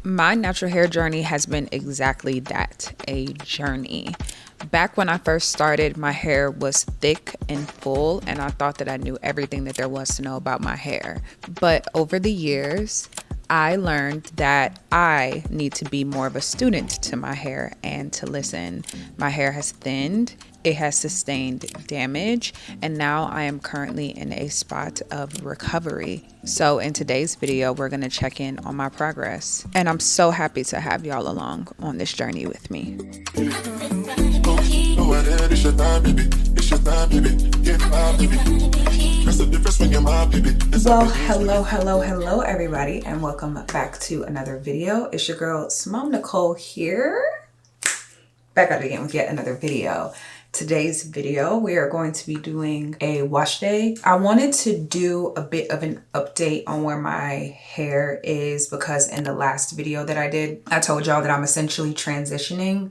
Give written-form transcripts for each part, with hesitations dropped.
My natural hair journey has been exactly that, a journey. Back when I first started, my hair was thick and full, and I thought that I knew everything that there was to know about my hair. But over the years, I learned that I need to be more of a student to my hair and to listen. My hair has thinned, it has sustained damage, and now I am currently in a spot of recovery. So in today's video, we're going to check in on my progress. And I'm so happy to have y'all along on this journey with me. Well, hello everybody, and welcome back to another video. It's your girl Simone Nicole here, back at it again with yet another video. Today's video, we are going to be doing a wash day. I wanted to do a bit of an update on where my hair is because in the last video that I did, I told y'all that I'm essentially transitioning.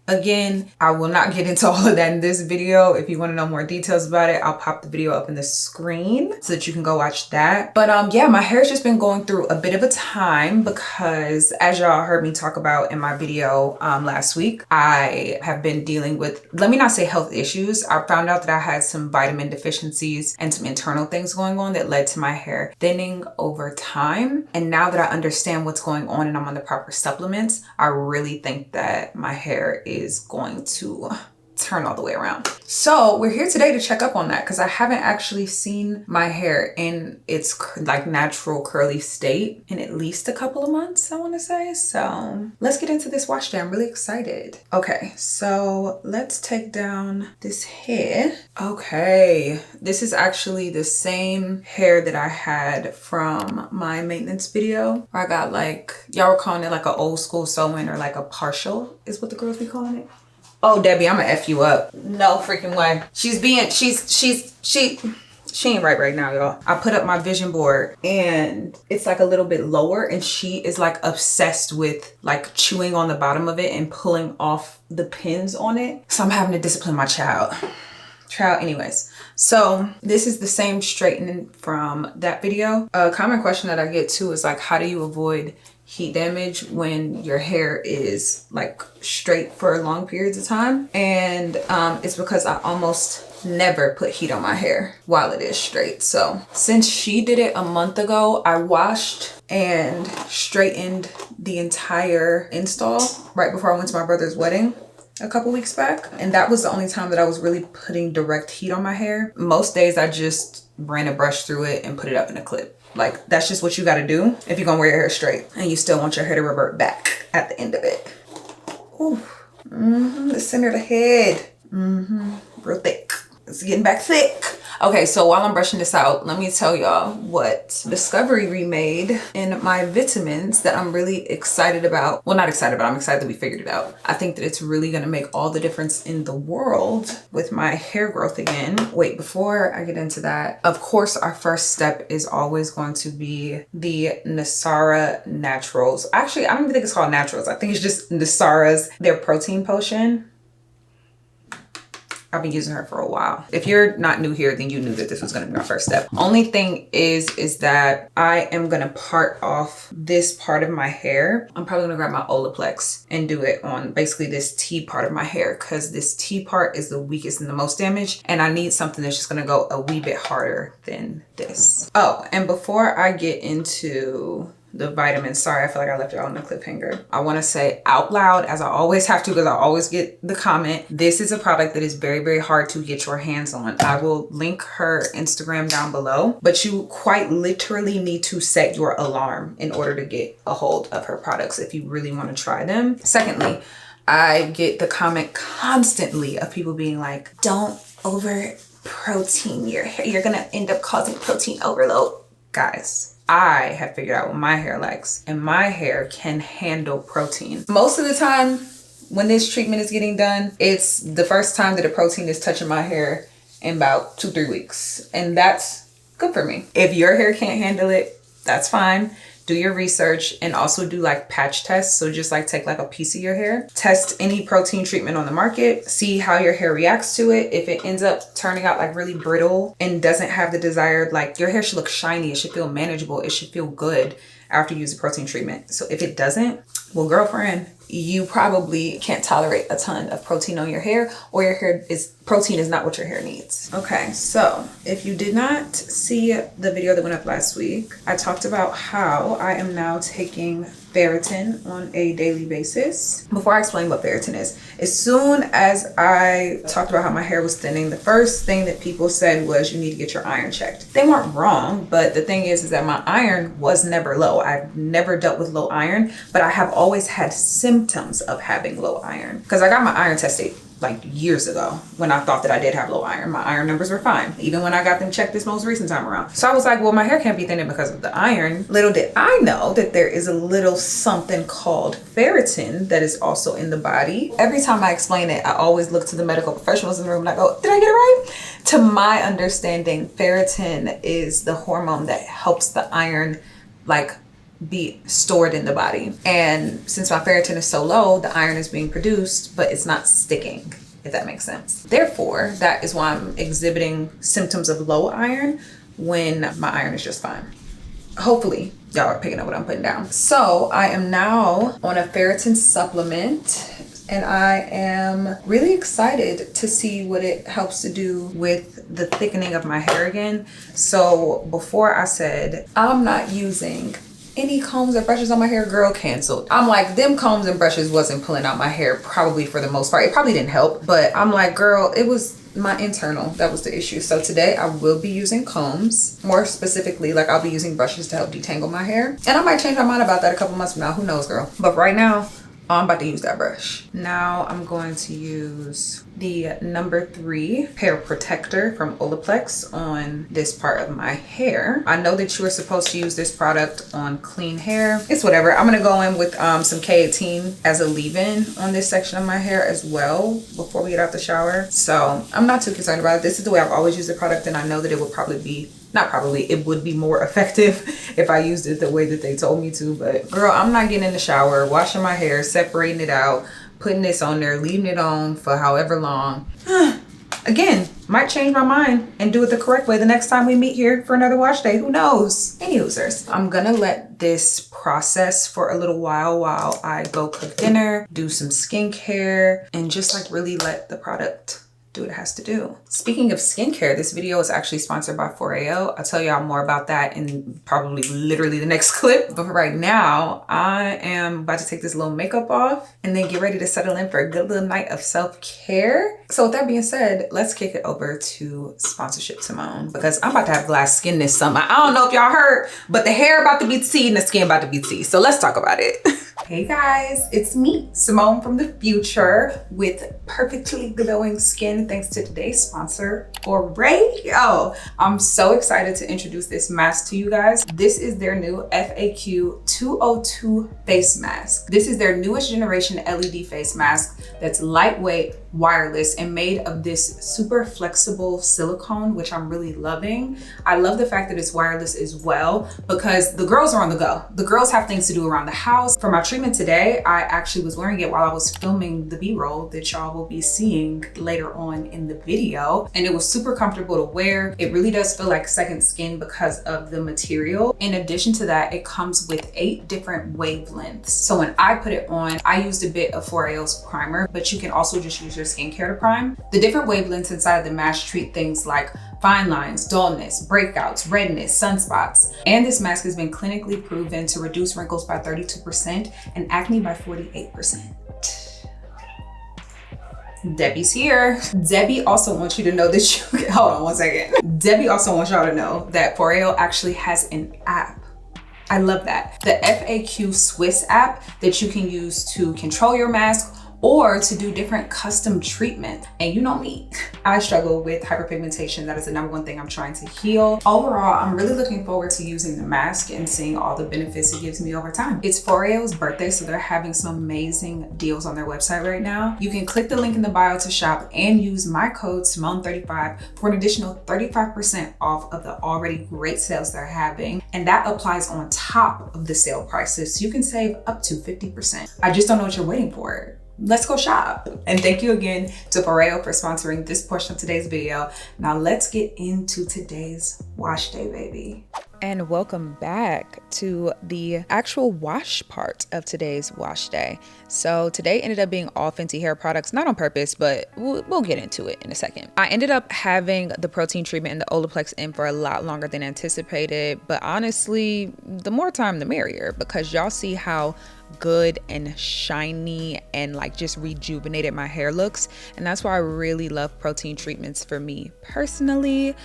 Again, I will not get into all of that in this video. If you want to know more details about it, I'll pop the video up in the screen so that you can go watch that. But yeah, my hair's just been going through a bit of a time because as y'all heard me talk about in my video last week, I have been dealing with, let me not say health issues. I found out that I had some vitamin deficiencies and some internal things going on that led to my hair thinning over time. And now that I understand what's going on and I'm on the proper supplements, I really think that my hair is going to turn all the way around. So we're here today to check up on that because I haven't actually seen my hair in its like natural curly state in at least a couple of months, I want to say. So let's get into this wash day. I'm really excited. Okay, so let's take down this hair. Okay, this is actually the same hair that I had from my maintenance video where I got like, y'all were calling it like an old school sewing or like a partial is what the girls be calling it. Oh, Debbie, I'm gonna F you up. No freaking way. She ain't right now, y'all. I put up my vision board and it's like a little bit lower and she is like obsessed with like chewing on the bottom of it and pulling off the pins on it. So I'm having to discipline my child. Anyways, so this is the same straightening from that video. A common question that I get too is like, how do you avoid heat damage when your hair is like straight for long periods of time? And it's because I almost never put heat on my hair while it is straight. So since she did it a month ago, I washed and straightened the entire install right before I went to my brother's wedding a couple weeks back. And that was the only time that I was really putting direct heat on my hair. Most days I just ran a brush through it and put it up in a clip. Like, that's just what you got to do if you're going to wear your hair straight and you still want your hair to revert back at the end of it. Ooh, the center of the head. Real thick. It's getting back thick. Okay, so while I'm brushing this out, let me tell y'all what discovery we made in my vitamins that I'm really excited about. Well, not excited about, I'm excited that we figured it out. I think that it's really gonna make all the difference in the world with my hair growth again. Wait, before I get into that, of course, our first step is always going to be the Nasara Naturals. Actually, I don't even think it's called Naturals. I think it's just Nasara's, their protein potion. I've been using her for a while. If you're not new here, then you knew that this was gonna be my first step. Only thing is that I am gonna part off this part of my hair. I'm probably gonna grab my Olaplex and do it on basically this T part of my hair because this T part is the weakest and the most damaged. And I need something that's just gonna go a wee bit harder than this. Oh, and before I get into the vitamins, sorry, I feel like I left y'all on a cliffhanger. I want to say out loud, as I always have to because I always get the comment, this is a product that is very, very hard to get your hands on. I will link her Instagram down below, but you quite literally need to set your alarm in order to get a hold of her products if you really want to try them. Secondly, I get the comment constantly of people being like, don't over protein your hair. You're going to end up causing protein overload. Guys, I have figured out what my hair likes and my hair can handle protein. Most of the time when this treatment is getting done, it's the first time that a protein is touching my hair in about 2-3 weeks. And that's good for me. If your hair can't handle it, that's fine. Do your research and also do like patch tests. So just like take like a piece of your hair, test any protein treatment on the market, see how your hair reacts to it. If it ends up turning out like really brittle and doesn't have the desired, like your hair should look shiny, it should feel manageable, it should feel good after you use the protein treatment. So if it doesn't, well, girlfriend, you probably can't tolerate a ton of protein on your hair, or your hair protein is not what your hair needs. Okay, so if you did not see the video that went up last week, I talked about how I am now taking ferritin on a daily basis. Before I explain what ferritin is, as soon as I talked about how my hair was thinning, the first thing that people said was you need to get your iron checked. They weren't wrong, but the thing is that my iron was never low. I've never dealt with low iron, but I have always had symptoms of having low iron because I got my iron tested like years ago when I thought that I did have low iron. My iron numbers were fine, even when I got them checked this most recent time around. So I was like, well, my hair can't be thinning because of the iron. Little did I know that there is a little something called ferritin that is also in the body. Every time I explain it, I always look to the medical professionals in the room and I go, did I get it right? To my understanding, ferritin is the hormone that helps the iron be stored in the body. And since my ferritin is so low, the iron is being produced, but it's not sticking, if that makes sense. Therefore, that is why I'm exhibiting symptoms of low iron when my iron is just fine. Hopefully, y'all are picking up what I'm putting down. So I am now on a ferritin supplement, and I am really excited to see what it helps to do with the thickening of my hair again. So before I said, I'm not using any combs or brushes on my hair, girl, canceled. I'm like, them combs and brushes wasn't pulling out my hair probably for the most part. It probably didn't help, but I'm like, girl, it was my internal that was the issue. So today I will be using combs. More specifically, like I'll be using brushes to help detangle my hair. And I might change my mind about that a couple months from now. Who knows, girl? But right now, I'm about to use that brush. Now I'm going to use the number 3 hair protector from Olaplex on this part of my hair. I know that you are supposed to use this product on clean hair. It's whatever. I'm gonna go in with some K18 as a leave-in on this section of my hair as well before we get out the shower. So I'm not too concerned about it. This is the way I've always used the product, and I know that it would probably be, not probably, it would be more effective if I used it the way that they told me to. But girl, I'm not getting in the shower, washing my hair, separating it out, putting this on there, leaving it on for however long. Again, might change my mind and do it the correct way the next time we meet here for another wash day. Who knows? Any users. I'm gonna let this process for a little while I go cook dinner, do some skincare, and just like really let the product do what it has to do. Speaking of skincare, this video is actually sponsored by FOREO. I'll tell y'all more about that in probably literally the next clip. But for right now, I am about to take this little makeup off and then get ready to settle in for a good little night of self-care. So with that being said, let's kick it over to sponsorship Simone, because I'm about to have glass skin this summer. I don't know if y'all heard, but the hair about to be tea and the skin about to be tea. So let's talk about it. Hey guys, it's me, Simone from the future, with perfectly glowing skin thanks to today's sponsor, FOREO. I'm so excited to introduce this mask to you guys. This is their new FAQ 202 face mask. This is their newest generation LED face mask that's lightweight, wireless, and made of this super flexible silicone, which I'm really loving. I love the fact that it's wireless as well, because the girls are on the go. The girls have things to do around the house. For my treatment today, I actually was wearing it while I was filming the B-roll that y'all will be seeing later on in the video. And it was super comfortable to wear. It really does feel like second skin because of the material. In addition to that, it comes with 8 different wavelengths. So when I put it on, I used a bit of FOREO's primer, but you can also just use your skincare to prime. The different wavelengths inside of the mask treat things like fine lines, dullness, breakouts, redness, sunspots. And this mask has been clinically proven to reduce wrinkles by 32% and acne by 48%. Debbie's here. Debbie also wants you to know that you, hold on one second. Debbie also wants y'all to know that FOREO actually has an app. I love that. The FAQ Swiss app that you can use to control your mask or to do different custom treatment. And you know me, I struggle with hyperpigmentation. That is the #1 thing I'm trying to heal. Overall, I'm really looking forward to using the mask and seeing all the benefits it gives me over time. It's FOREO's birthday, so they're having some amazing deals on their website right now. You can click the link in the bio to shop and use my code Simone35 for an additional 35% off of the already great sales they're having. And that applies on top of the sale prices, so you can save up to 50%. I just don't know what you're waiting for. Let's go shop. And thank you again to FOREO for sponsoring this portion of today's video. Now let's get into today's wash day, baby. and welcome back to the actual wash part of today's wash day. So today ended up being all Fenty hair products, not on purpose, but we'll get into it in a second. I ended up having the protein treatment and the Olaplex in for a lot longer than anticipated, but honestly, the more time the merrier, because y'all see how good and shiny and like just rejuvenated my hair looks, and that's why I really love protein treatments for me personally.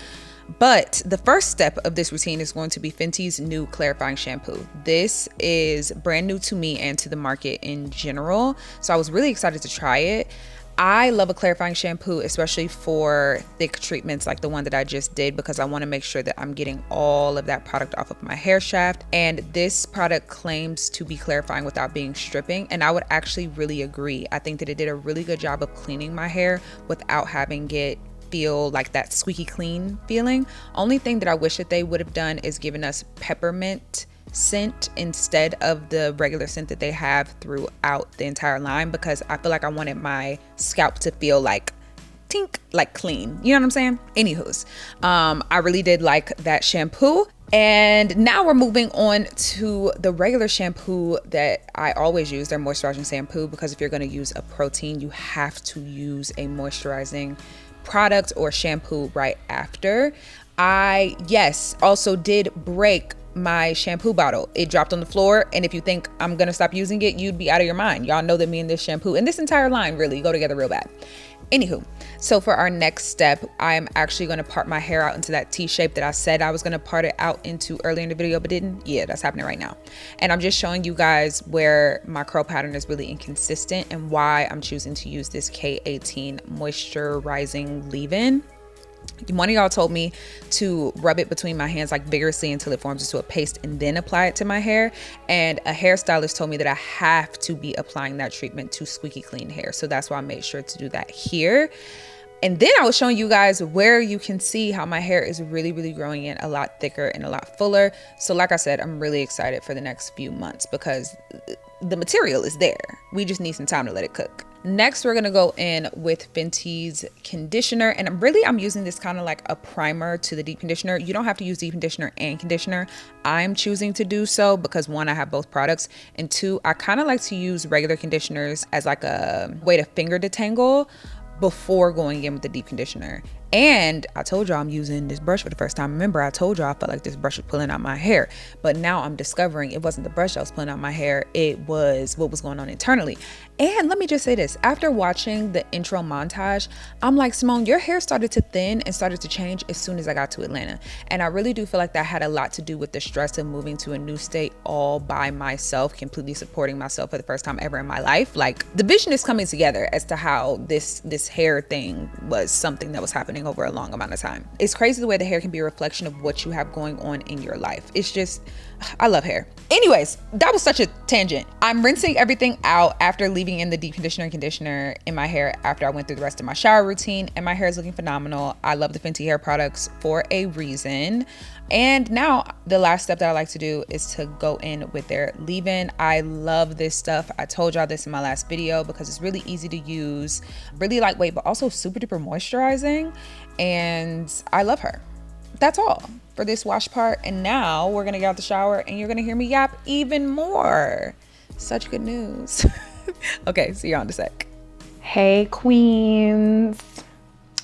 But the first step of this routine is going to be Fenty's new clarifying shampoo. This is brand new to me and to the market in general, so I was really excited to try it. I love a clarifying shampoo, especially for thick treatments like the one that I just did, because I want to make sure that I'm getting all of that product off of my hair shaft. And this product claims to be clarifying without being stripping, and I would actually really agree. I think that it did a really good job of cleaning my hair without having it feel like that squeaky clean feeling. Only thing that I wish that they would have done is given us peppermint scent instead of the regular scent that they have throughout the entire line, because I feel like I wanted my scalp to feel like tink, like clean, you know what I'm saying? Anywho's, I really did like that shampoo. And now we're moving on to the regular shampoo that I always use, their moisturizing shampoo, because if you're going to use a protein, you have to use a moisturizing product or shampoo right after. I, yes, also did break my shampoo bottle. It dropped on the floor, and if you think I'm gonna stop using it, you'd be out of your mind. Y'all know that me and this shampoo and this entire line really go together real bad. Anywho, so for our next step, I'm actually going to part my hair out into that T shape that I said I was going to part it out into earlier in the video, but didn't. Yeah, that's happening right now. And I'm just showing you guys where my curl pattern is really inconsistent and why I'm choosing to use this K18 moisturizing leave-in. One of y'all told me to rub it between my hands like vigorously until it forms into a paste and then apply it to my hair. And a hairstylist told me that I have to be applying that treatment to squeaky clean hair. So that's why I made sure to do that here. And then I was showing you guys where you can see how my hair is really, really growing in a lot thicker and a lot fuller. So like I said, I'm really excited for the next few months because the material is there. We just need some time to let it cook. Next, we're gonna go in with Fenty's conditioner, and I'm using this kind of like a primer to the deep conditioner. You don't have to use deep conditioner and conditioner. I'm choosing to do so because one, I have both products, and two, I kind of like to use regular conditioners as like a way to finger detangle before going in with the deep conditioner. And I told y'all I'm using this brush for the first time. Remember, I told y'all I felt like this brush was pulling out my hair, but now I'm discovering it wasn't the brush that was pulling out my hair. It was what was going on internally. And let me just say this, after watching the intro montage, I'm like, Simone, your hair started to thin and started to change as soon as I got to Atlanta. And I really do feel like that had a lot to do with the stress of moving to a new state all by myself, completely supporting myself for the first time ever in my life. Like, the vision is coming together as to how this hair thing was something that was happening over a long amount of time. It's crazy the way the hair can be a reflection of what you have going on in your life. It's just, I love hair. Anyways, that was such a tangent. I'm rinsing everything out after leaving in the deep conditioner and conditioner in my hair after I went through the rest of my shower routine, and my hair is looking phenomenal. I love the Fenty hair products for a reason. And now the last step that I like to do is to go in with their leave-in. I love this stuff. I told y'all this in my last video because it's really easy to use, really lightweight, but also super duper moisturizing. And I love her. That's all for this wash part. And now we're gonna get out the shower and you're gonna hear me yap even more. Such good news. Okay, see y'all in a sec. Hey queens,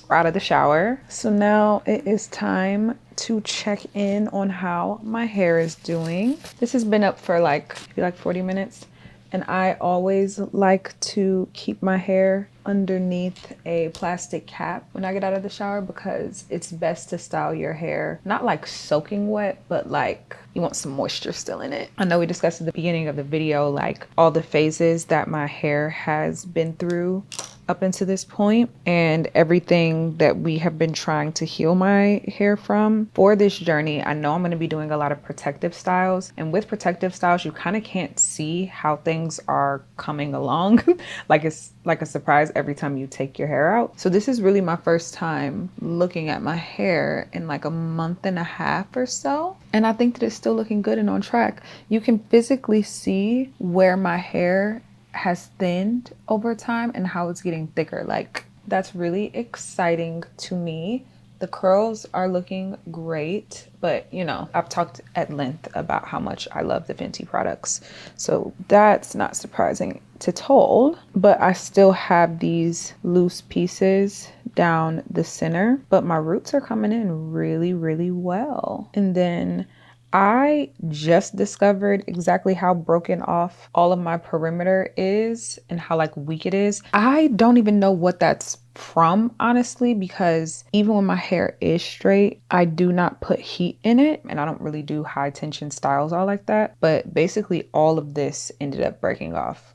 we're out of the shower. So now it is time to check in on how my hair is doing. This has been up for like 40 minutes. And I always like to keep my hair underneath a plastic cap when I get out of the shower because it's best to style your hair, not like soaking wet, but like you want some moisture still in it. I know we discussed at the beginning of the video, like all the phases that my hair has been through up until this point and everything that we have been trying to heal my hair from. For this journey, I know I'm going to be doing a lot of protective styles, and with protective styles you kind of can't see how things are coming along. Like it's like a surprise every time you take your hair out. So this is really my first time looking at my hair in like a month and a half or so, and I think that it's still looking good and on track. You can physically see where my hair has thinned over time and how it's getting thicker. Like, that's really exciting to me The curls are looking great, but you know, I've talked at length about how much I love the Fenty products, so that's not surprising to told. But I still have these loose pieces down the center, but my roots are coming in really, really well. And then I just discovered exactly how broken off all of my perimeter is and how like weak it is. I don't even know what that's from, honestly, because even when my hair is straight, I do not put heat in it, and I don't really do high tension styles all like that. But basically all of this ended up breaking off.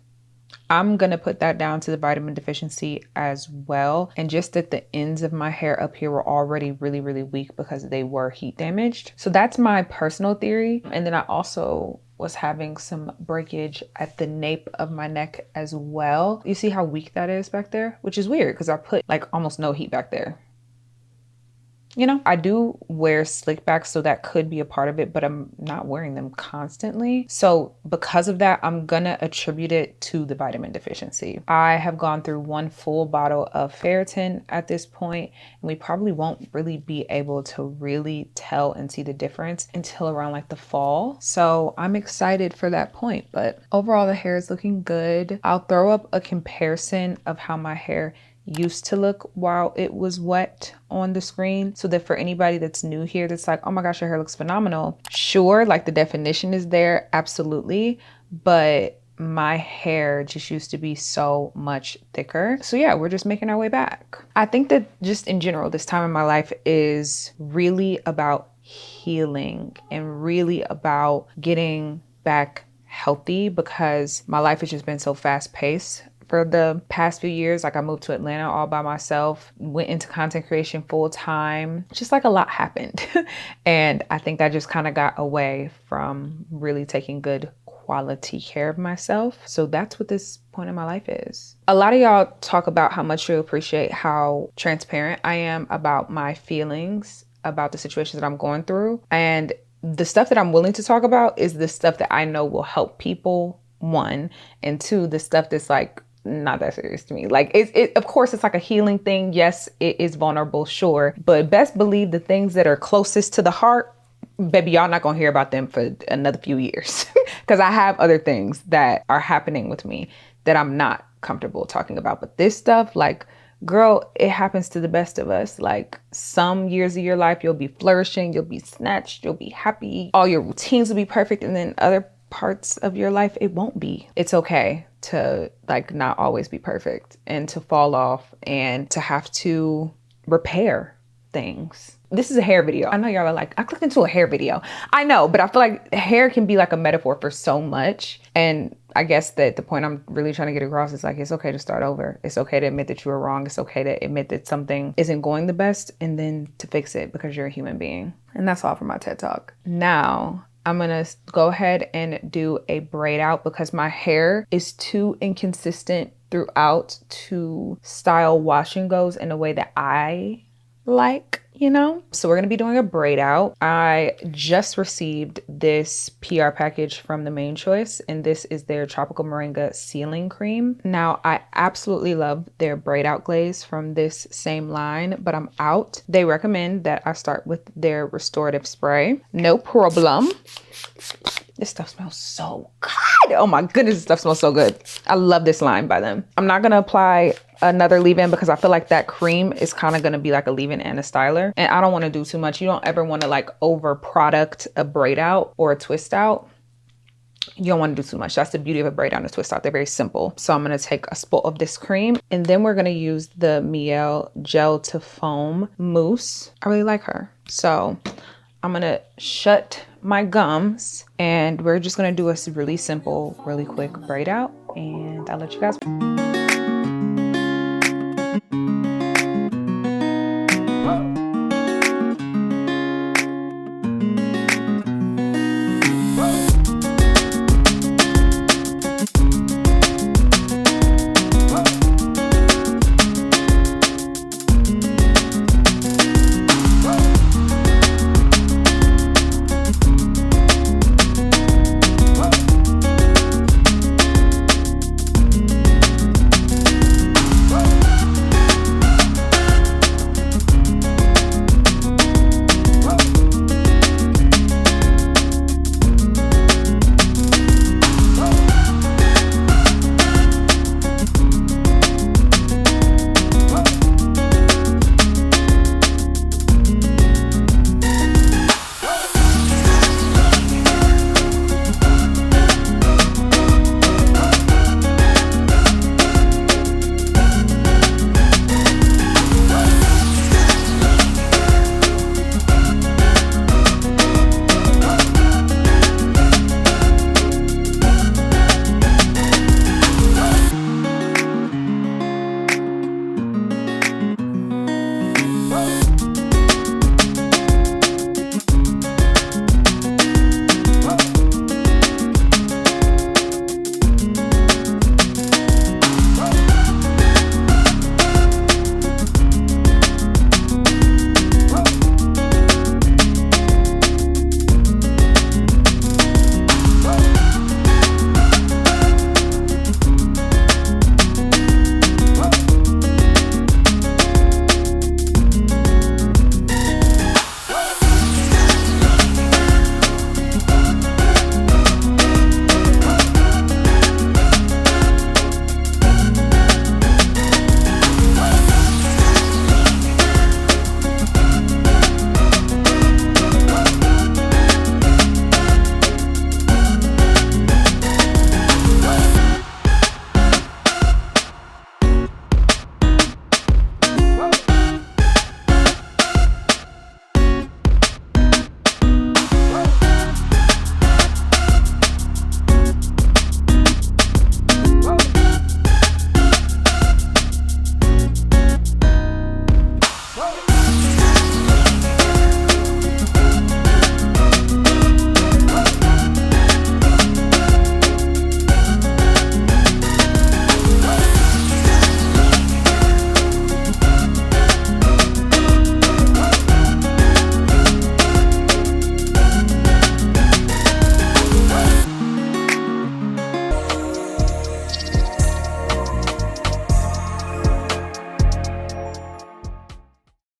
I'm gonna put that down to the vitamin deficiency as well. And just that the ends of my hair up here were already really, really weak because they were heat damaged. So that's my personal theory. And then I also was having some breakage at the nape of my neck as well. You see how weak that is back there? Which is weird because I put like almost no heat back there. You know, I do wear slick backs, so that could be a part of it, but I'm not wearing them constantly. So because of that, I'm gonna attribute it to the vitamin deficiency. I have gone through one full bottle of ferritin at this point, and we probably won't really be able to really tell and see the difference until around like the fall. So I'm excited for that point, but overall the hair is looking good. I'll throw up a comparison of how my hair used to look while it was wet on the screen, so that for anybody that's new here that's like, oh my gosh, your hair looks phenomenal. Sure, like the definition is there, absolutely, but my hair just used to be so much thicker. So yeah, we're just making our way back. I think that just in general, this time in my life is really about healing and really about getting back healthy, because my life has just been so fast paced for the past few years. Like I moved to Atlanta all by myself, went into content creation full time, just like a lot happened. And I think that just kind of got away from really taking good quality care of myself. So that's what this point in my life is. A lot of y'all talk about how much you appreciate how transparent I am about my feelings about the situations that I'm going through. And the stuff that I'm willing to talk about is the stuff that I know will help people, one, and two, the stuff that's like not that serious to me. Like it of course it's like a healing thing. Yes, it is vulnerable, sure, but best believe the things that are closest to the heart, baby, y'all not gonna hear about them for another few years because I have other things that are happening with me that I'm not comfortable talking about. But this stuff, like, girl, it happens to the best of us. Like some years of your life, you'll be flourishing, you'll be snatched, you'll be happy, all your routines will be perfect, and then other parts of your life, it won't be. It's okay to like not always be perfect and to fall off and to have to repair things. This is a hair video. I know y'all are like, I clicked into a hair video. I know, but I feel like hair can be like a metaphor for so much. And I guess that the point I'm really trying to get across is like, it's okay to start over. It's okay to admit that you were wrong. It's okay to admit that something isn't going the best and then to fix it because you're a human being. And that's all for my TED Talk. Now, I'm gonna go ahead and do a braid out because my hair is too inconsistent throughout to style wash and goes in a way that I like, you know? So we're gonna be doing a braid out. I just received this PR package from the Main Choice, and this is their Tropical Moringa Sealing Cream. Now, I absolutely love their braid out glaze from this same line, but I'm out. They recommend that I start with their restorative spray. No problem. This stuff smells so good. Oh my goodness, this stuff smells so good. I love this line by them. I'm not gonna apply another leave-in because I feel like that cream is kind of gonna be like a leave-in and a styler. And I don't wanna do too much. You don't ever wanna like over product a braid out or a twist out. You don't wanna do too much. That's the beauty of a braid out and a twist out. They're very simple. So I'm gonna take a spool of this cream and then we're gonna use the Mielle Gel to Foam Mousse. I really like her. So I'm gonna shut my gums and we're just gonna do a really simple, really quick braid out, and I'll let you guys.